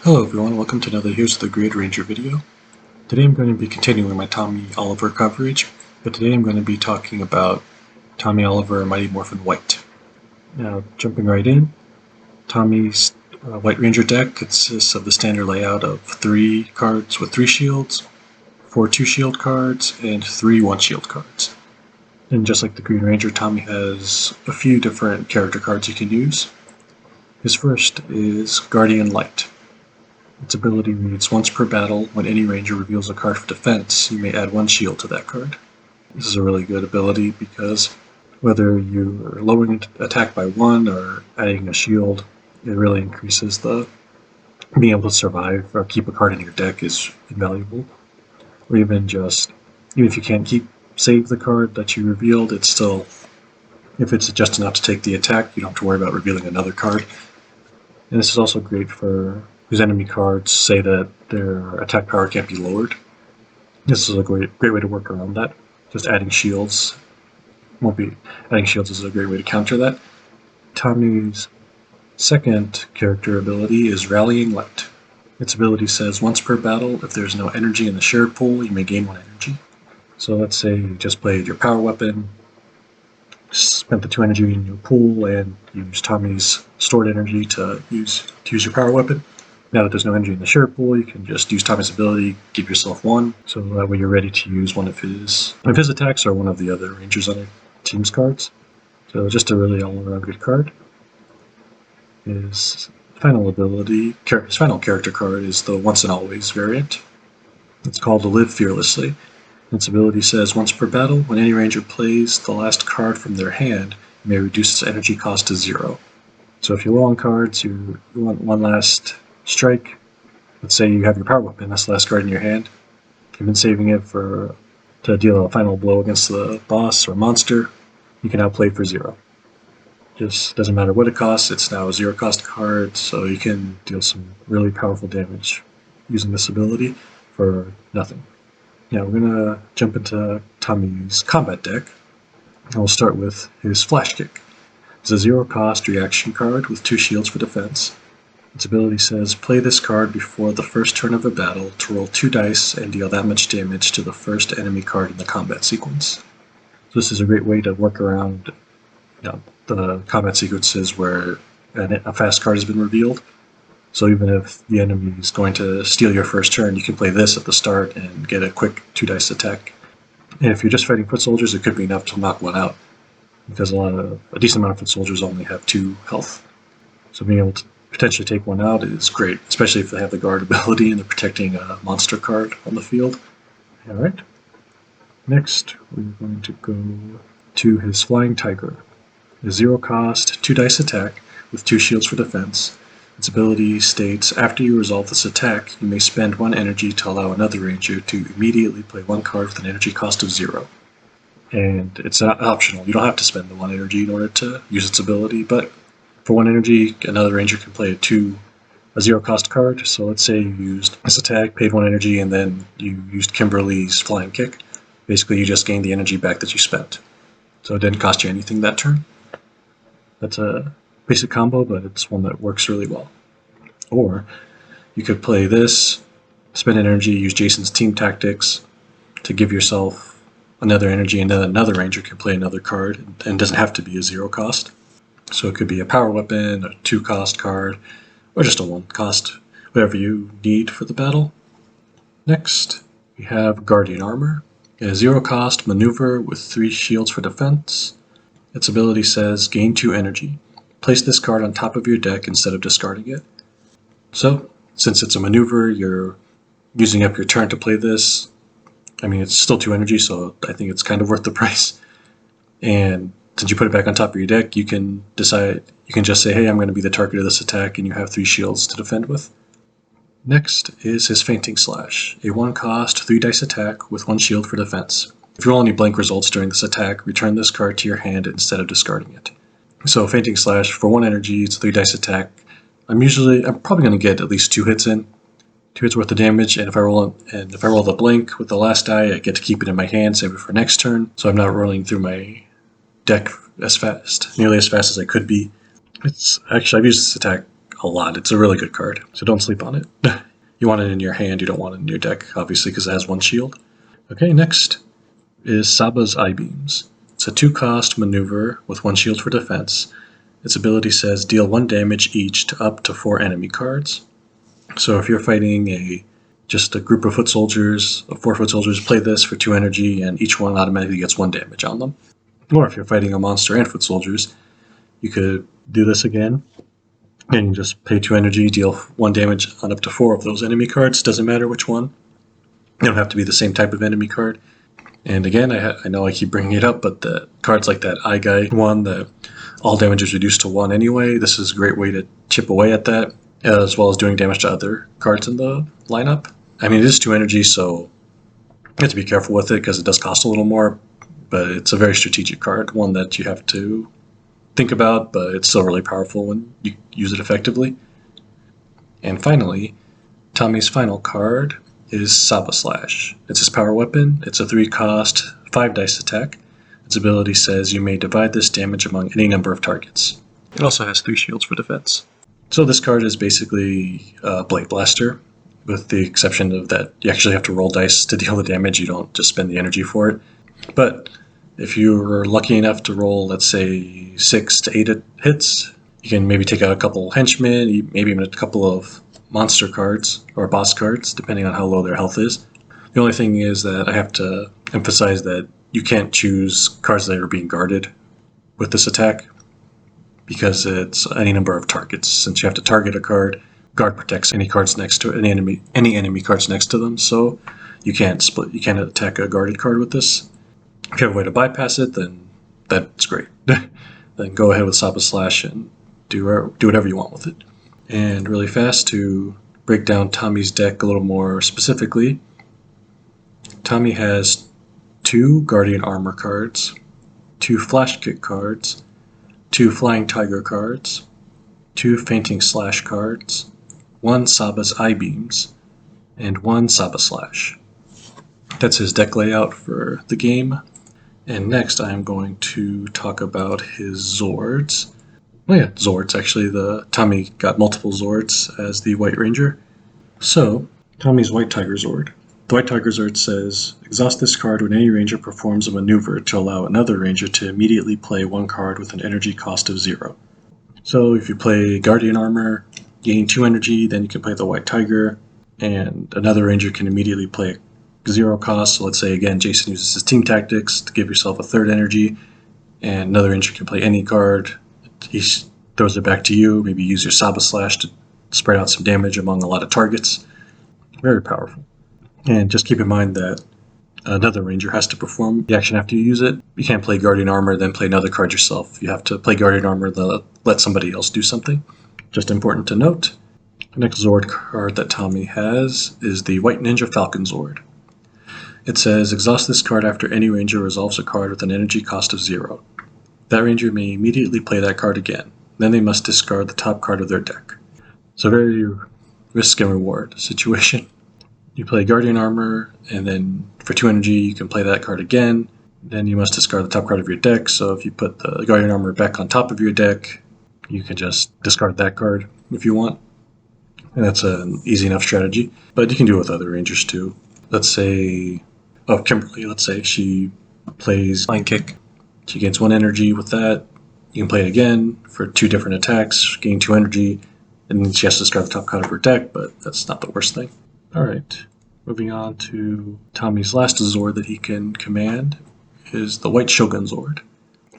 Hello everyone, welcome to another Here's the Grid Ranger video. Today I'm going to be continuing my Tommy Oliver coverage, but today I'm going to be talking about Tommy Oliver Mighty Morphin White. Now, jumping right in, Tommy's White Ranger deck consists of the standard layout of 3 cards with 3 shields, 4 2-shield cards, and 3 1-shield cards. And just like the Green Ranger, Tommy has a few different character cards you can use. His first is Guardian Light. Its ability reads, once per battle, when any ranger reveals a card for defense, you may add 1 shield to that card. This is a really good ability because whether you're lowering attack by 1 or adding a shield, it really increases the being able to survive or keep a card in your deck is invaluable. Or even if you can't save the card that you revealed, it's still, if it's just enough to take the attack, you don't have to worry about revealing another card. And this is also great for whose enemy cards say that their attack power can't be lowered. This is a great way to work around that. Just adding shields is a great way to counter that. Tommy's second character ability is Rallying Light. Its ability says once per battle, if there's no energy in the shared pool, you may gain 1 energy. So let's say you just played your power weapon, spent the 2 energy in your pool, and used Tommy's stored energy to use your power weapon. Now that there's no energy in the shared pool, you can just use Tommy's ability, give yourself 1, so that way you're ready to use one of his attacks or one of the other Rangers on your team's cards. So just a really all-around good card. His final character card is the Once and Always variant. It's called to Live Fearlessly. Its ability says, once per battle, when any ranger plays the last card from their hand, you may reduce its energy cost to 0. So if you're low on cards, you want one last strike. Let's say you have your power weapon, that's the last card in your hand. You've been saving it to deal a final blow against the boss or monster. You can now play for 0. Just doesn't matter what it costs, it's now a 0-cost card, so you can deal some really powerful damage using this ability for nothing. Now we're going to jump into Tommy's combat deck, and we'll start with his Flash Kick. It's a 0-cost reaction card with 2 shields for defense. Its ability says, play this card before the first turn of a battle to roll 2 dice and deal that much damage to the first enemy card in the combat sequence. So this is a great way to work around the combat sequences where a fast card has been revealed. So even if the enemy is going to steal your first turn, you can play this at the start and get a quick 2 dice attack. And if you're just fighting foot soldiers, it could be enough to knock one out, because a decent amount of foot soldiers only have 2 health. So being able to potentially take one out is great, especially if they have the guard ability and they're protecting a monster card on the field. Alright. Next, we're going to go to his Flying Tiger. A 0-cost, 2 dice attack with 2 shields for defense. Its ability states, after you resolve this attack, you may spend 1 energy to allow another ranger to immediately play 1 card with an energy cost of 0. And it's optional. You don't have to spend the 1 energy in order to use its ability, but for 1 energy, another ranger can play a 0-cost card. So let's say you used this attack, paid 1 energy, and then you used Kimberly's Flying Kick. Basically, you just gained the energy back that you spent. So it didn't cost you anything that turn. That's a basic combo, but it's one that works really well. Or you could play this, spend energy, use Jason's Team Tactics to give yourself another energy, and then another ranger can play another card, and doesn't have to be a 0-cost. So it could be a power weapon, a 2-cost card, or just a 1-cost, whatever you need for the battle. Next, we have Guardian Armor, a 0-cost maneuver with 3 shields for defense. Its ability says, gain 2 energy. Place this card on top of your deck instead of discarding it. So, since it's a maneuver, you're using up your turn to play this. I mean, it's still 2 energy, so I think it's kind of worth the price. And since you put it back on top of your deck, you can just say, hey, I'm going to be the target of this attack, and you have 3 shields to defend with. Next is his Fainting Slash, a 1-cost, 3 dice attack with 1 shield for defense. If you roll any blank results during this attack, return this card to your hand instead of discarding it. So Fainting Slash, for 1 energy, it's a 3 dice attack. I'm probably going to get at least 2 hits in. 2 hits worth of damage, and if I roll the blank with the last die, I get to keep it in my hand, save it for next turn, so I'm not rolling through my deck nearly as fast as I could be. I've used this attack a lot. It's a really good card, so don't sleep on it. You want it in your hand, you don't want it in your deck, obviously, because it has one shield. Okay, next is Saba's I-Beams. It's a 2-cost maneuver with 1 shield for defense. Its ability says deal 1 damage each to up to 4 enemy cards. So if you're fighting just a group of foot soldiers, 4 foot soldiers, play this for 2 energy, and each one automatically gets 1 damage on them. Or if you're fighting a monster and foot soldiers, you could do this again, and you just pay 2 energy, deal 1 damage on up to 4 of those enemy cards. Doesn't matter which one. They don't have to be the same type of enemy card. And again, I know I keep bringing it up, but the cards like that Eye Guy one, that all damage is reduced to 1 anyway, this is a great way to chip away at that, as well as doing damage to other cards in the lineup. I mean, it is 2 energy, so you have to be careful with it because it does cost a little more, but it's a very strategic card, one that you have to think about, but it's still really powerful when you use it effectively. And finally, Tommy's final card is Saba Slash. It's his power weapon. It's a 3-cost, 5-dice attack. Its ability says you may divide this damage among any number of targets. It also has 3 shields for defense. So this card is basically a Blade Blaster, with the exception of that you actually have to roll dice to deal the damage. You don't just spend the energy for it. But if you're lucky enough to roll, let's say, 6 to 8 hits, you can maybe take out a couple henchmen, maybe even a couple of monster cards or boss cards, depending on how low their health is. The only thing is that I have to emphasize that you can't choose cards that are being guarded with this attack, because it's any number of targets. Since you have to target a card, guard protects any cards next to it, any enemy cards next to them. So you can't attack a guarded card with this. If you have a way to bypass it, then that's great. Then go ahead with Saba Slash and do whatever you want with it. And really fast, to break down Tommy's deck a little more specifically, Tommy has 2 Guardian Armor cards, 2 Flash Kick cards, 2 Flying Tiger cards, 2 Fainting Slash cards, 1 Saba's I-Beams, and 1 Saba Slash. That's his deck layout for the game. And next I'm going to talk about his Zords. Oh yeah, Zords, actually. Tommy got multiple Zords as the White Ranger. So, Tommy's White Tiger Zord. The White Tiger Zord says, exhaust this card when any ranger performs a maneuver to allow another ranger to immediately play 1 card with an energy cost of 0. So if you play Guardian Armor, gain 2 energy, then you can play the White Tiger, and another ranger can immediately play 0 cost. So let's say, again, Jason uses his Team Tactics to give yourself a 3rd energy, and another ranger can play any card. He throws it back to you. Maybe use your Saba Slash to spread out some damage among a lot of targets. Very powerful. And just keep in mind that another ranger has to perform the action after you use it. You can't play Guardian Armor, then play another card yourself. You have to play Guardian Armor, then let somebody else do something. Just important to note. The next Zord card that Tommy has is the White Ninja Falcon Zord. It says, exhaust this card after any ranger resolves a card with an energy cost of 0. That ranger may immediately play that card again. Then they must discard the top card of their deck. So very risk and reward situation. You play Guardian Armor, and then for 2 energy you can play that card again. Then you must discard the top card of your deck, so if you put the Guardian Armor back on top of your deck, you can just discard that card if you want. And that's an easy enough strategy. But you can do it with other rangers too. Let's say, Kimberly, let's say she plays Flying Kick. She gains 1 energy with that. You can play it again for 2 different attacks, gain 2 energy, and then she has to discard the top card of her deck, but that's not the worst thing. Alright, moving on to Tommy's last Zord that he can command is the White Shogun Zord.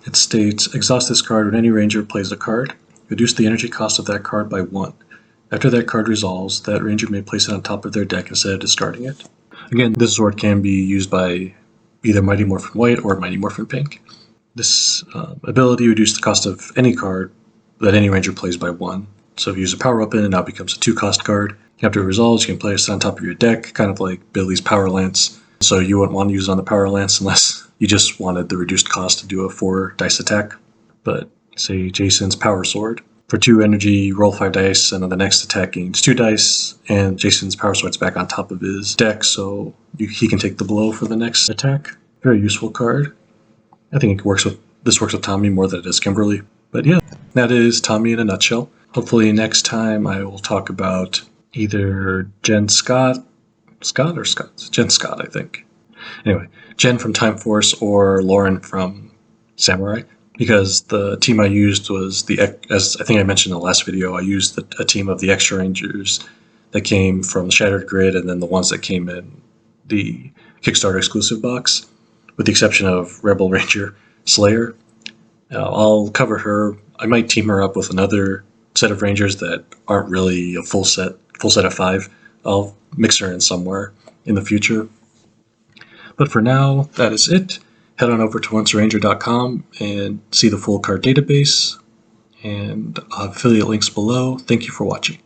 It states, exhaust this card when any ranger plays a card. Reduce the energy cost of that card by 1. After that card resolves, that ranger may place it on top of their deck instead of discarding it. Again, this Zord can be used by either Mighty Morphin White or Mighty Morphin Pink. This ability reduces the cost of any card that any ranger plays by 1. So if you use a power weapon, it now becomes a 2-cost card. After it resolves, you can place it on top of your deck, kind of like Billy's Power Lance. So you wouldn't want to use it on the Power Lance unless you just wanted the reduced cost to do a 4-dice attack. But say Jason's Power Sword. For 2 energy, roll 5 dice, and on the next attack gains 2 dice, and Jason's Power Sword's back on top of his deck, so he can take the blow for the next attack. Very useful card. I think this works with Tommy more than it does Kimberly. But yeah, that is Tommy in a nutshell. Hopefully next time I will talk about either Jen Scott, Jen Scott, I think. Anyway, Jen from Time Force or Lauren from Samurai, because the team I used was as I think I mentioned in the last video, I used a team of the Extra Rangers that came from the Shattered Grid, and then the ones that came in the Kickstarter exclusive box, with the exception of Rebel Ranger Slayer. I'll cover her. I might team her up with another set of Rangers that aren't really a full set of 5. I'll mix her in somewhere in the future. But for now, that is it. Head on over to onceranger.com and see the full card database, and I'll have affiliate links below. Thank you for watching.